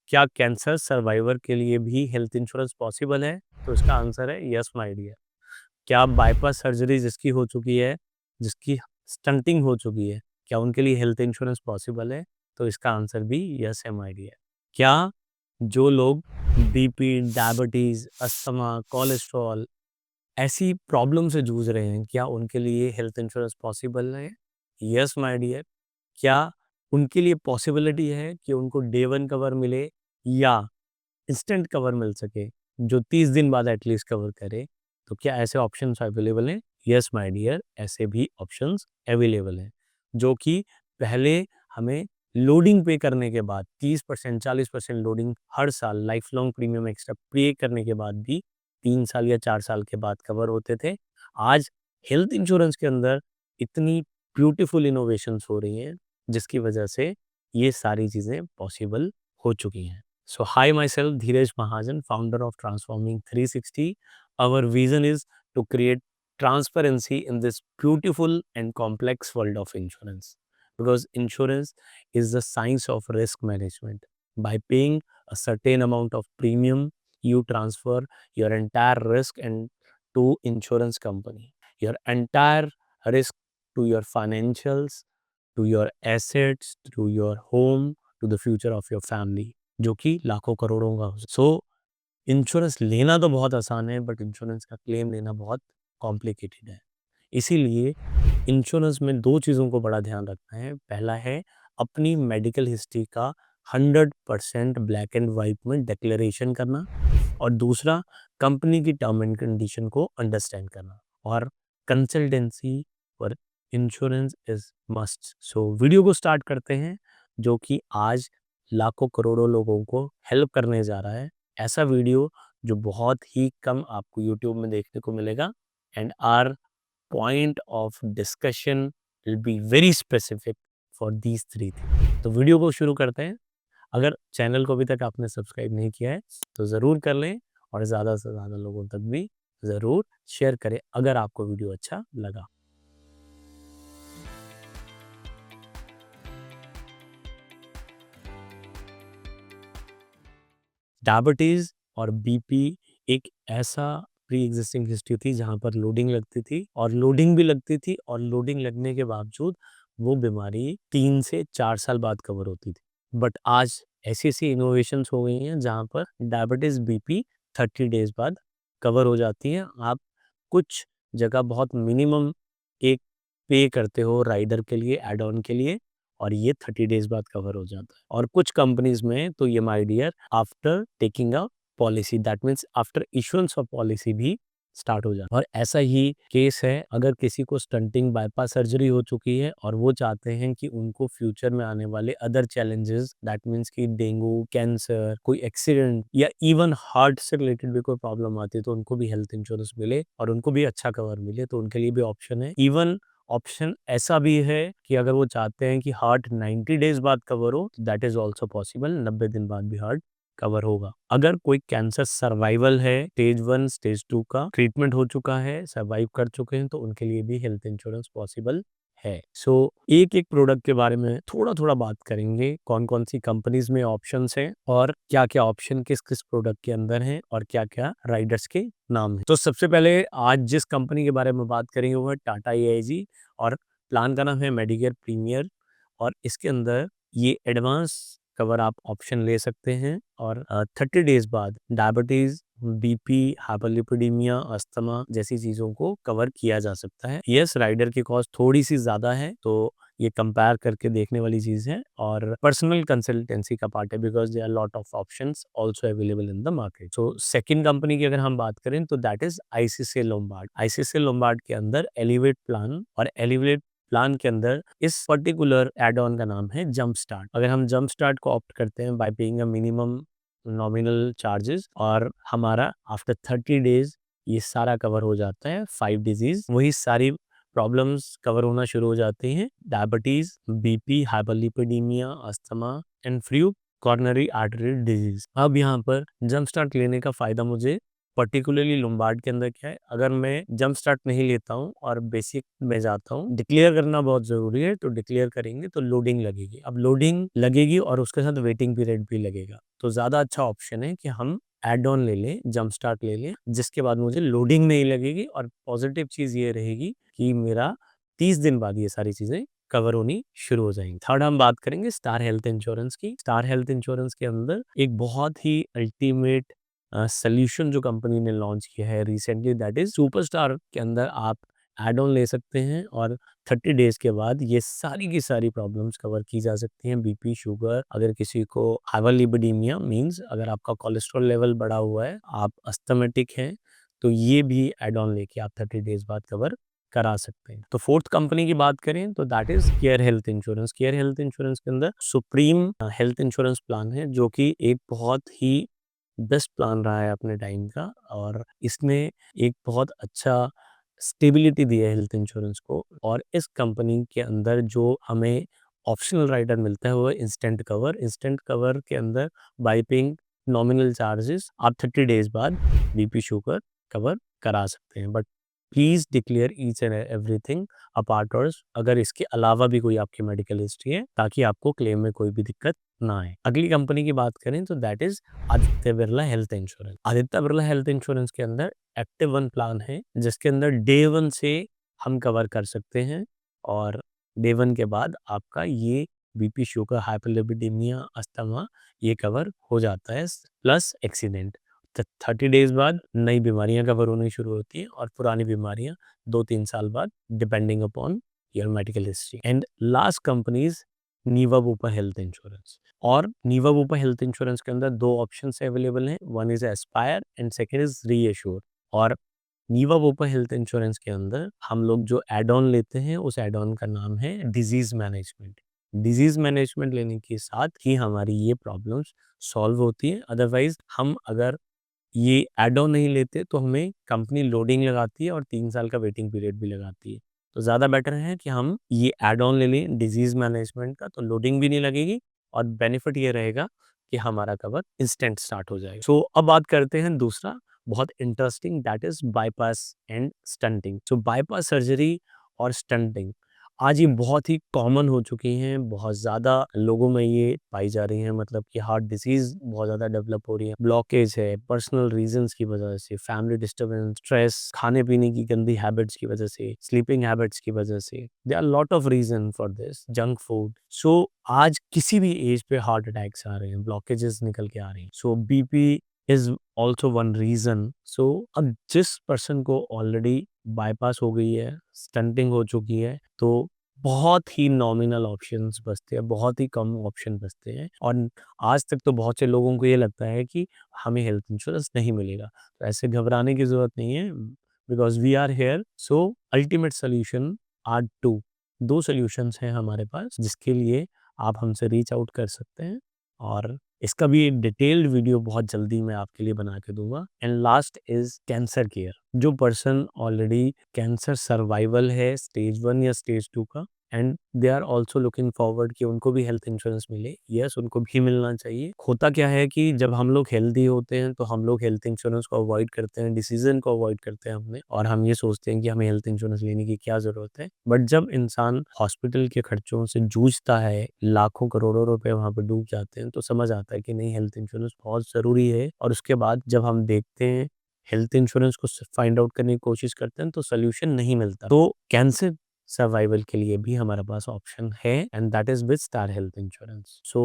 क्या cancer survivor के लिए भी हेल्थ इंश्योरेंस पॉसिबल है? तो इसका आंसर है यस माय डियर। क्या बाईपास सर्जरी जिसकी हो चुकी है, जिसकी स्टंटिंग हो चुकी है, क्या उनके लिए हेल्थ इंश्योरेंस पॉसिबल है? तो इसका आंसर भी यस है माय डियर। क्या जो लोग बीपी, डायबिटीज़, अस्थमा, कोलेस्ट्रॉल ऐसी प्रॉब्लम से जूझ रहे हैं, क्या उनके लिए हेल्थ इंश्योरेंस पॉसिबल है? Yes my dear. क्या उनके लिए पॉसिबिलिटी है कि उनको डे 1 कवर मिले या इंस्टेंट कवर मिल सके, जो 30 दिन बाद एटलीस्ट कवर करे? तो क्या ऐसे ऑप्शंस अवेलेबल हैं? यस माय डियर, ऐसे भी ऑप्शंस अवेलेबल हैं, जो कि पहले हमें लोडिंग पे करने के बाद 30% 40% लोडिंग हर साल लाइफ लॉन्ग प्रीमियम एक्स्ट्रा पे करने के बाद भी 3 साल या 4 साल के बाद कवर होते थे। आज हेल्थ इंश्योरेंस के अंदर इतनी ब्यूटीफुल इनोवेशंस हो रही हैं, जिसकी वजह से ये सारी चीज़ें पॉसिबल हो चुकी हैं। So, hi, myself, Dheeraj Mahajan, founder of Transforming 360. Our vision is to create transparency in this beautiful and complex world of insurance. Because insurance is the science of risk management. By paying a certain amount of premium, you transfer your entire risk and to insurance company. Your entire risk to your financials, to your assets, to your home, to the future of your family. जो कि लाखों करोड़ों का हो। सो insurance लेना तो बहुत आसान है, बट इंश्योरेंस का क्लेम लेना बहुत कॉम्प्लिकेटेड है। इसीलिए इंश्योरेंस में 2 चीज़ों को बड़ा ध्यान रखना है। पहला है अपनी मेडिकल हिस्ट्री का 100% ब्लैक एंड व्हाइट में डिक्लेरेशन करना, और दूसरा कंपनी की टर्म एंड कंडीशन को अंडरस्टैंड करना, और consultancy for insurance is must. So video को स्टार्ट करते हैं, जो कि आज लाखों करोड़ों लोगों को हेल्प करने जा रहा है। ऐसा वीडियो जो बहुत ही कम आपको यूट्यूब में देखने को मिलेगा, and our point of discussion will be very specific for these 3 things. तो वीडियो को शुरू करते हैं। अगर चैनल को अभी तक आपने सब्सक्राइब नहीं किया है तो ज़रूर कर लें, और ज़्यादा से ज़्यादा लोगों तक भी ज़रूर शेयर करें अगर आपको वीडियो अच्छा लगा। डायबिटीज़ और बीपी एक ऐसा प्री एग्जिस्टिंग हिस्ट्री थी जहाँ पर लोडिंग लगती थी, और लोडिंग भी लगती थी, और लोडिंग लगने के बावजूद वो बीमारी 3 से 4 साल बाद कवर होती थी। बट आज ऐसी-ऐसी इनोवेशंस हो गई हैं जहाँ पर डायबिटीज़, बीपी 30 डेज़ बाद कवर हो जाती हैं। आप कुछ जगह बहुत मिनिमम एक पे करते हो राइडर के लिए, ऐड ऑन के लिए, और ये 30 डेज़ बाद कवर हो जाता है। और कुछ कंपनीज़ में तो ये my dear after taking a policy, that means after issuance of policy भी स्टार्ट हो जाता है। और ऐसा ही केस है अगर किसी को स्टंटिंग बाईपास सर्जरी हो चुकी है और वो चाहते हैं कि उनको फ्यूचर में आने वाले अदर चैलेंजेस, दैट मीन्स कि डेंगू, कैंसर, कोई एक्सीडेंट या इवन हार्ट से रिलेटेड भी कोई प्रॉब्लम आती है, तो उनको भी हेल्थ इंश्योरेंस मिले और उनको भी अच्छा कवर मिले, तो उनके लिए भी ऑप्शन है। इवन ऑप्शन ऐसा भी है कि अगर वो चाहते हैं कि हार्ट 90 डेज बाद कवर हो, दैट इज ऑल्सो पॉसिबल। 90 दिन बाद भी हार्ट कवर होगा। अगर कोई कैंसर सर्वाइवल है, स्टेज 1 स्टेज 2 का ट्रीटमेंट हो चुका है, सर्वाइव कर चुके हैं, तो उनके लिए भी हेल्थ इंश्योरेंस पॉसिबल है। सो एक एक प्रोडक्ट के बारे में थोड़ा थोड़ा बात करेंगे, कौन कौन सी कंपनीज में ऑप्शंस हैं और क्या क्या ऑप्शन किस किस प्रोडक्ट के अंदर हैं और क्या क्या राइडर्स के नाम हैं। तो सबसे पहले आज जिस कंपनी के बारे में बात करेंगे वो है टाटा एआईजी, और प्लान का नाम है मेडिकेयर प्रीमियर, और इसके अंदर ये एडवांस कवर आप ऑप्शन ले सकते हैं, और 30 डेज बाद डायबिटीज, बीपी, हाइपरलिपिडीमिया, अस्थमा जैसी चीज़ों को कवर किया जा सकता है। यस, राइडर की कॉस्ट थोड़ी सी ज़्यादा है, तो ये कंपेयर करके देखने वाली चीज़ है, और पर्सनल कंसल्टेंसी का पार्ट है, because there are lot of options also available in the market. So second company की अगर हम बात करें तो that is ICICI Lombard. ICICI Lombard के अंदर एलिवेट प्लान, और एलिवेट प्लान के अंदर इस पर्टिकुलर एड ऑन का नाम है जंप स्टार्ट। अगर हम जंप स्टार्ट को ऑप्ट करते हैं bye paying a minimum nominal charges, और हमारा आफ्टर 30 डेज ये सारा कवर हो जाता है। 5 डिजीज, वही सारी प्रॉब्लम्स कवर होना शुरू हो जाती हैं। Diabetes, BP, hyperlipidaemia, asthma and few coronary artery disease. अब यहाँ पर जंप स्टार्ट लेने का फायदा मुझे पर्टिकुलरली लुम्बार्ड के अंदर क्या है, अगर मैं जंप स्टार्ट नहीं लेता हूँ और बेसिक में जाता हूँ, डिक्लेयर करना बहुत ज़रूरी है, तो डिक्लेयर करेंगे तो लोडिंग लगेगी। अब लोडिंग लगेगी और उसके साथ वेटिंग पीरियड भी लगेगा, तो ज़्यादा अच्छा ऑप्शन है कि हम ऐड ऑन ले लें, जंप स्टार्ट ले लें, जिसके बाद मुझे लोडिंग नहीं लगेगी और पॉजिटिव चीज़ ये रहेगी कि मेरा 30 दिन बाद ये सारी चीज़ें कवर होनी शुरू हो जाएंगी। थर्ड हम बात करेंगे स्टार हेल्थ इंश्योरेंस की। स्टार हेल्थ इंश्योरेंस के अंदर एक बहुत ही अल्टीमेट सॉल्यूशन जो कंपनी ने लॉन्च किया है रिसेंटली, दैट इज सुपरस्टार के अंदर आप एड ऑन ले सकते हैं और 30 डेज के बाद ये सारी की सारी प्रॉब्लम्स कवर की जा सकती हैं। बीपी, शुगर, अगर किसी को हाइपरलिपिडेमिया मींस अगर आपका कोलेस्ट्रॉल लेवल बढ़ा हुआ है, आप अस्थमेटिक हैं, तो ये भी एड ऑन लेके आप 30 डेज बाद कवर करा सकते हैं। तो फोर्थ कंपनी की बात करें तो that is care health insurance. Care health insurance के अंदर सुप्रीम हेल्थ इंश्योरेंस प्लान है, जो कि एक बहुत ही बेस्ट प्लान रहा है अपने टाइम का, और इसने एक बहुत अच्छा स्टेबिलिटी दी है हेल्थ इंश्योरेंस को। और इस कंपनी के अंदर जो हमें ऑप्शनल राइडर मिलता है वो है इंस्टेंट कवर। इंस्टेंट कवर के अंदर बाय पेइंग नॉमिनल चार्जेस आप 30 डेज बाद बीपी शुगर कवर करा सकते हैं, but please declare each and everything apart और अगर इसके अलावा भी कोई आपकी मेडिकल हिस्ट्री है, ताकि आपको क्लेम में कोई भी दिक्कत ना आए। अगली कंपनी की बात करें तो that is Aditya Birla health insurance. Aditya Birla health insurance के अंदर एक्टिव वन प्लान है, जिसके अंदर डे वन से हम कवर कर सकते हैं, और डे वन के बाद आपका ये बीपी, शुगर, हाइपरलिपिडेमिया, अस्थमा ये कवर हो जाता है, प्लस एक्सीडेंट। 30 डेज बाद नई बीमारियां कवर होनी शुरू होती हैं और पुरानी बीमारियां 2-3 साल बाद, depending upon your medical history. And last companies Niva Bupa health insurance. और नीवा बुपा हेल्थ इंश्योरेंस के अंदर दो ऑप्शन अवेलेबल हैं, one is aspire and second is reassure. और नीवा बुपा हेल्थ इंश्योरेंस के अंदर हम लोग जो एड ऑन लेते हैं उस एड ऑन का नाम है डिजीज मैनेजमेंट। डिजीज मैनेजमेंट लेने के साथ ही हमारी ये प्रॉब्लम्स सॉल्व होती है। अदरवाइज हम अगर ये एड ऑन नहीं लेते तो हमें कंपनी लोडिंग लगाती है और 3 साल का वेटिंग पीरियड भी लगाती है। तो ज़्यादा बेटर है कि हम ये एड ऑन ले लें डिजीज मैनेजमेंट का, तो लोडिंग भी नहीं लगेगी और बेनिफिट ये रहेगा कि हमारा कवर इंस्टेंट स्टार्ट हो जाएगा। सो अब बात करते हैं दूसरा बहुत interesting, that is bypass and stunting. So bypass surgery और स्टंटिंग आज ये बहुत ही कॉमन हो चुकी हैं, बहुत ज़्यादा लोगों में ये पाई जा रही हैं, मतलब कि हार्ट डिसीज़ बहुत ज़्यादा डेवलप हो रही है, ब्लॉकेज है, पर्सनल रीजंस की वजह से, फैमिली डिस्टर्बेंस, स्ट्रेस, खाने-पीने की गंदी हैबिट्स की वजह से, स्लीपिंग हैबिट्स की वजह से, there are lot of reasons for this, junk food. So आज किसी भी एज पे हार्ट अटैक्स आ रहे हैं, ब्लॉकेजेस निकल के आ रही हैं। So BP is also one reason. So अब जिस पर्सन को ऑलरेडी बाईपास हो गई है, स्टंटिंग हो चुकी है, तो बहुत ही नॉमिनल ऑप्शंस बचते हैं, बहुत ही कम ऑप्शन बचते हैं, और आज तक तो बहुत से लोगों को ये लगता है कि हमें हेल्थ इंश्योरेंस नहीं मिलेगा। तो ऐसे घबराने की ज़रूरत नहीं है, because we are here. So ultimate solution are 2 solutions हैं हमारे पास, जिसके लिए आप हमसे रीच आउट कर सकते हैं, और इसका भी एक डिटेल्ड वीडियो बहुत जल्दी मैं आपके लिए बना के दूँगा। And last is cancer care. जो पर्सन ऑलरेडी कैंसर सर्वाइवल है स्टेज 1 या स्टेज 2 का, and they are also looking forward कि उनको भी हेल्थ इंश्योरेंस मिले, यस उनको भी मिलना चाहिए। होता क्या है कि जब हम लोग हेल्दी होते हैं तो हम लोग हेल्थ इंश्योरेंस को अवॉइड करते हैं, डिसीजन को अवॉइड करते हैं अपने, और हम ये सोचते हैं कि हमें हेल्थ इंश्योरेंस लेने की क्या ज़रूरत है। बट जब इंसान हॉस्पिटल के खर्चों से जूझता है, लाखों करोड़ों रुपए वहाँ पे डूब जाते हैं, तो समझ आता है कि नहीं, हेल्थ इंश्योरेंस बहुत ज़रूरी है। और उसके बाद जब हम देखते हैं, हेल्थ इंश्योरेंस को फाइंड आउट करने की कोशिश करते हैं, तो सोल्यूशन नहीं मिलता। तो कैंसर सर्वाइवल के लिए भी हमारे पास ऑप्शन है, and that is with Star Health Insurance. So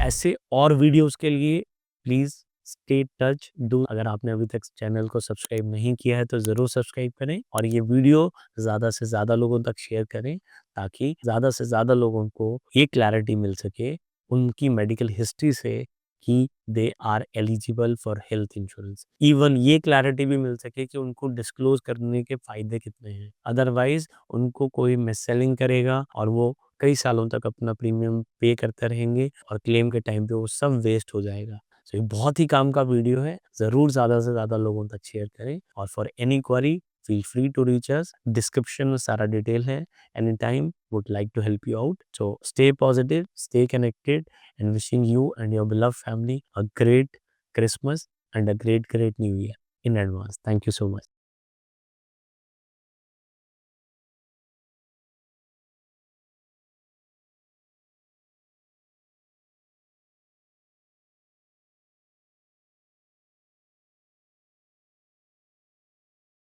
ऐसे और वीडियोस के लिए प्लीज स्टे टच डू। अगर आपने अभी तक चैनल को सब्सक्राइब नहीं किया है तो जरूर सब्सक्राइब करें, और ये वीडियो ज्यादा से ज्यादा लोगों तक शेयर करें, ताकि ज्यादा से ज्यादा लोगों को ये क्लैरिटी मिल सके उनकी मेडिकल हिस्ट्री से कि they are eligible for health insurance. Even ये क्लैरिटी भी मिल सके कि उनको डिस्क्लोज करने के फायदे कितने हैं। अदरवाइज उनको कोई मिस सेलिंग करेगा और वो कई सालों तक अपना प्रीमियम पे करते रहेंगे, और क्लेम के टाइम पे वो सब वेस्ट हो जाएगा। तो ये बहुत ही काम का वीडियो है, ज़रूर ज़्यादा से ज़्यादा लोगों तक शेयर करें, और for any query feel free to reach us. Description में सारा डिटेल है, any time would like to help you out. So stay positive, stay connected, and wishing you and your beloved family a great Christmas and a great New Year. In advance. Thank you so much.